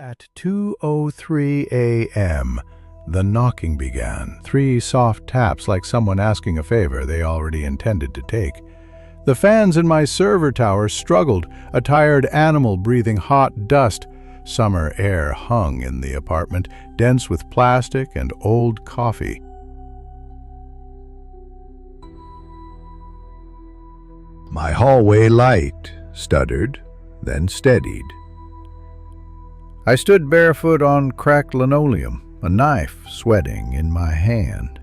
At 2:03 a.m., the knocking began, 3 soft taps like someone asking a favor they already intended to take. The fans in my server tower struggled, a tired animal breathing hot dust. Summer air hung in the apartment, dense with plastic and old coffee. My hallway light stuttered, then steadied. I stood barefoot on cracked linoleum, a knife sweating in my hand.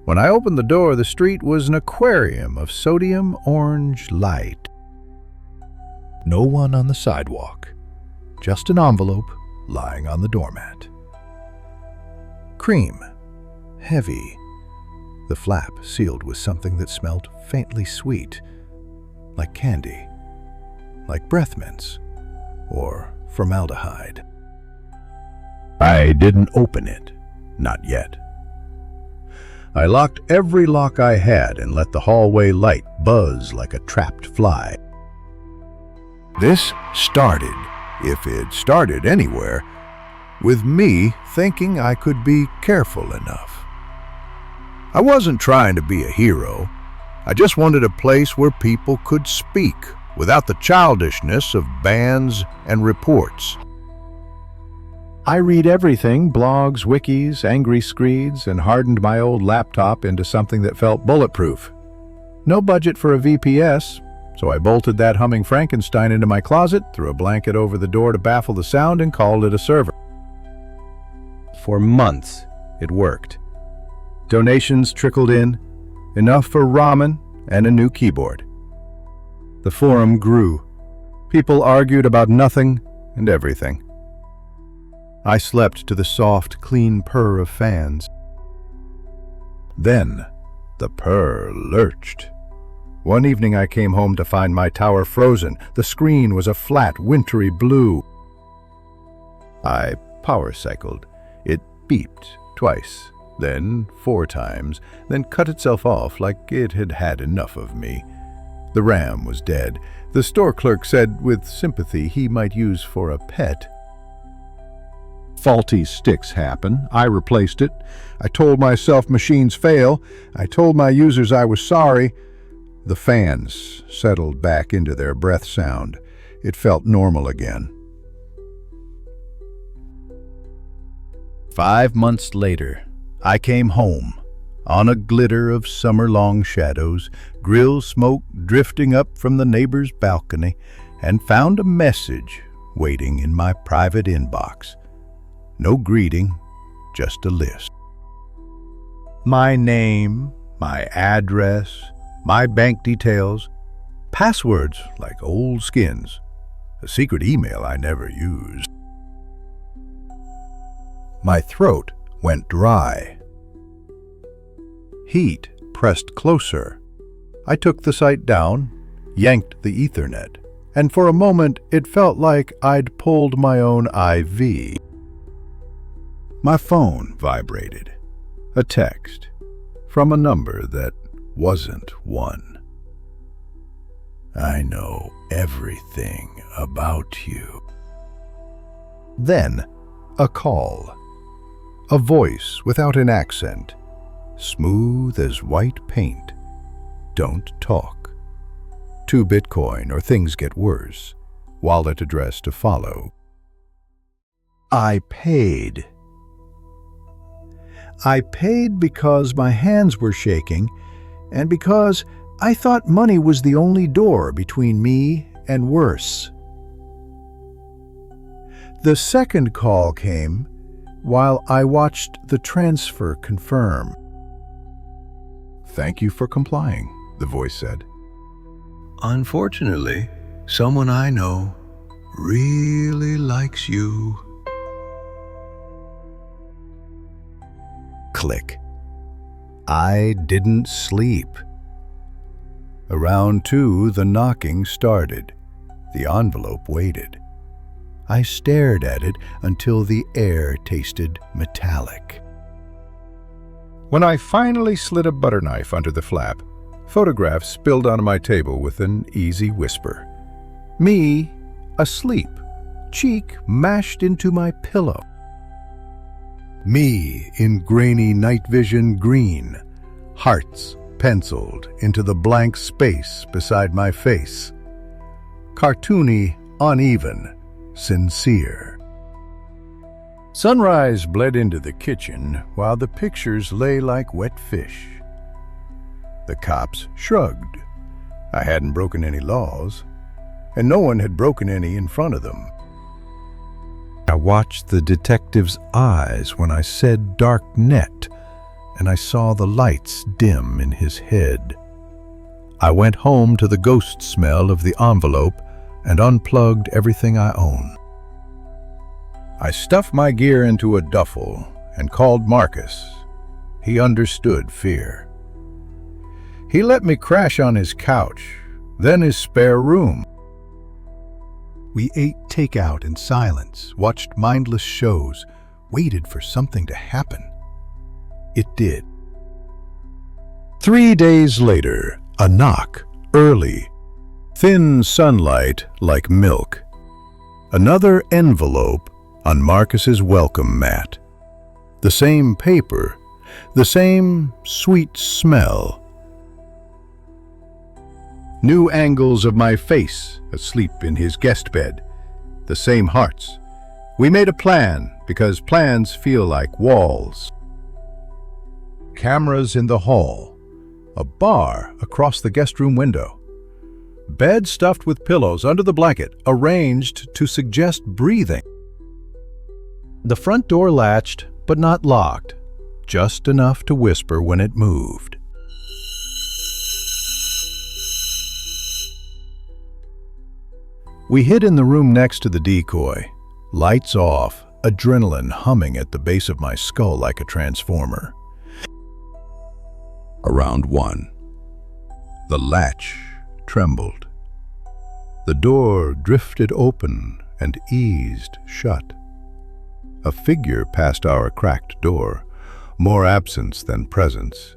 When I opened the door, the street was an aquarium of sodium orange light. No one on the sidewalk, just an envelope lying on the doormat. Cream, heavy, the flap sealed with something that smelled faintly sweet, like candy, like breath mints, or formaldehyde. I didn't open it, not yet. I locked every lock I had and let the hallway light buzz like a trapped fly. This started, if it started anywhere, with me thinking I could be careful enough. I wasn't trying to be a hero. I just wanted a place where people could speak without the childishness of bans and reports. I read everything, blogs, wikis, angry screeds, and hardened my old laptop into something that felt bulletproof. No budget for a VPS, so I bolted that humming Frankenstein into my closet, threw a blanket over the door to baffle the sound, and called it a server. For months, it worked. Donations trickled in, enough for ramen and a new keyboard. The forum grew. People argued about nothing and everything. I slept to the soft, clean purr of fans. Then, the purr lurched. One evening I came home to find my tower frozen. The screen was a flat, wintry blue. I power cycled. It beeped twice, then 4 times, then cut itself off like it had had enough of me. The RAM was dead. The store clerk said with sympathy he might use for a pet. Faulty sticks happen. I replaced it. I told myself machines fail. I told my users I was sorry. The fans settled back into their breath sound. It felt normal again. 5 months later, I came home. On a glitter of summer-long shadows, grill smoke drifting up from the neighbor's balcony, and found a message waiting in my private inbox. No greeting, just a list. My name, my address, my bank details, passwords like old skins, a secret email I never used. My throat went dry. Heat pressed closer. I took the site down, yanked the Ethernet, and for a moment it felt like I'd pulled my own IV. My phone vibrated. A text from a number that wasn't one. I know everything about you. Then a call. A voice without an accent. Smooth as white paint. Don't talk. 2 Bitcoin or things get worse. Wallet address to follow. I paid. I paid because my hands were shaking and because I thought money was the only door between me and worse. The second call came while I watched the transfer confirm. Thank you for complying, the voice said. Unfortunately, someone I know really likes you. Click. I didn't sleep. Around 2, the knocking started. The envelope waited. I stared at it until the air tasted metallic. When I finally slid a butter knife under the flap, photographs spilled onto my table with an easy whisper. Me, asleep, cheek mashed into my pillow. Me in grainy night vision green, hearts penciled into the blank space beside my face. Cartoony, uneven, sincere. Sunrise bled into the kitchen while the pictures lay like wet fish. The cops shrugged. I hadn't broken any laws, and no one had broken any in front of them. I watched the detective's eyes when I said dark net, and I saw the lights dim in his head. I went home to the ghost smell of the envelope and unplugged everything I own. I stuffed my gear into a duffel and called Marcus. He understood fear. He let me crash on his couch, then his spare room. We ate takeout in silence, watched mindless shows, waited for something to happen. It did. 3 days later, a knock, early. Thin sunlight like milk. Another envelope on Marcus's welcome mat. The same paper, the same sweet smell. New angles of my face asleep in his guest bed. The same hearts. We made a plan because plans feel like walls. Cameras in the hall. A bar across the guest room window. Bed stuffed with pillows under the blanket, arranged to suggest breathing. The front door latched, but not locked, just enough to whisper when it moved. We hid in the room next to the decoy, lights off, adrenaline humming at the base of my skull like a transformer. Around 1. The latch trembled. The door drifted open and eased shut. A figure passed our cracked door, more absence than presence,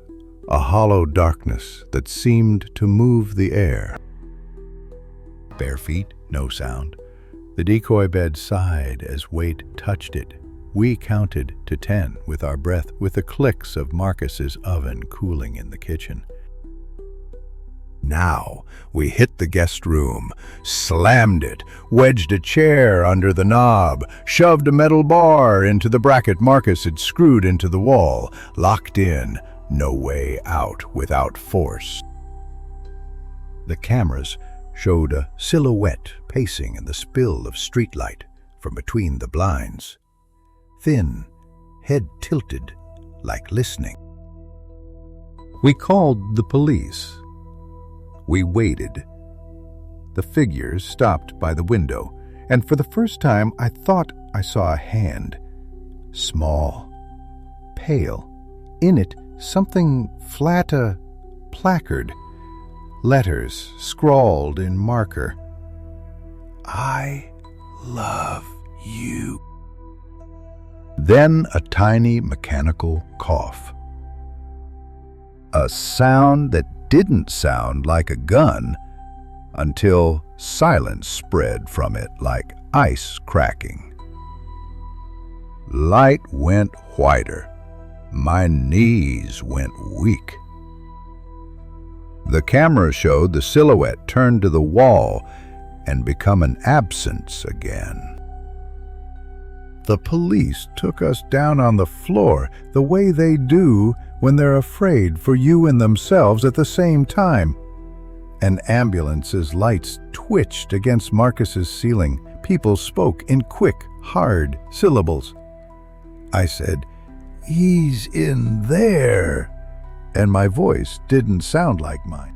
a hollow darkness that seemed to move the air. Bare feet, no sound. The decoy bed sighed as weight touched it. We counted to 10 with our breath, with the clicks of Marcus's oven cooling in the kitchen. Now we hit the guest room, slammed it, wedged a chair under the knob, shoved a metal bar into the bracket Marcus had screwed into the wall, locked in, no way out without force. The cameras showed a silhouette pacing in the spill of streetlight from between the blinds. Thin, head tilted, like listening. We called the police. We waited. The figures stopped by the window, and for the first time I thought I saw a hand. Small, pale. In it, something flat, a placard. Letters scrawled in marker. I love you. Then a tiny mechanical cough. A sound that didn't sound like a gun until silence spread from it like ice cracking. Light went whiter. My knees went weak. The camera showed the silhouette turn to the wall and become an absence again. The police took us down on the floor the way they do when they're afraid for you and themselves at the same time. An ambulance's lights twitched against Marcus's ceiling. People spoke in quick, hard syllables. I said, "He's in there," and my voice didn't sound like mine.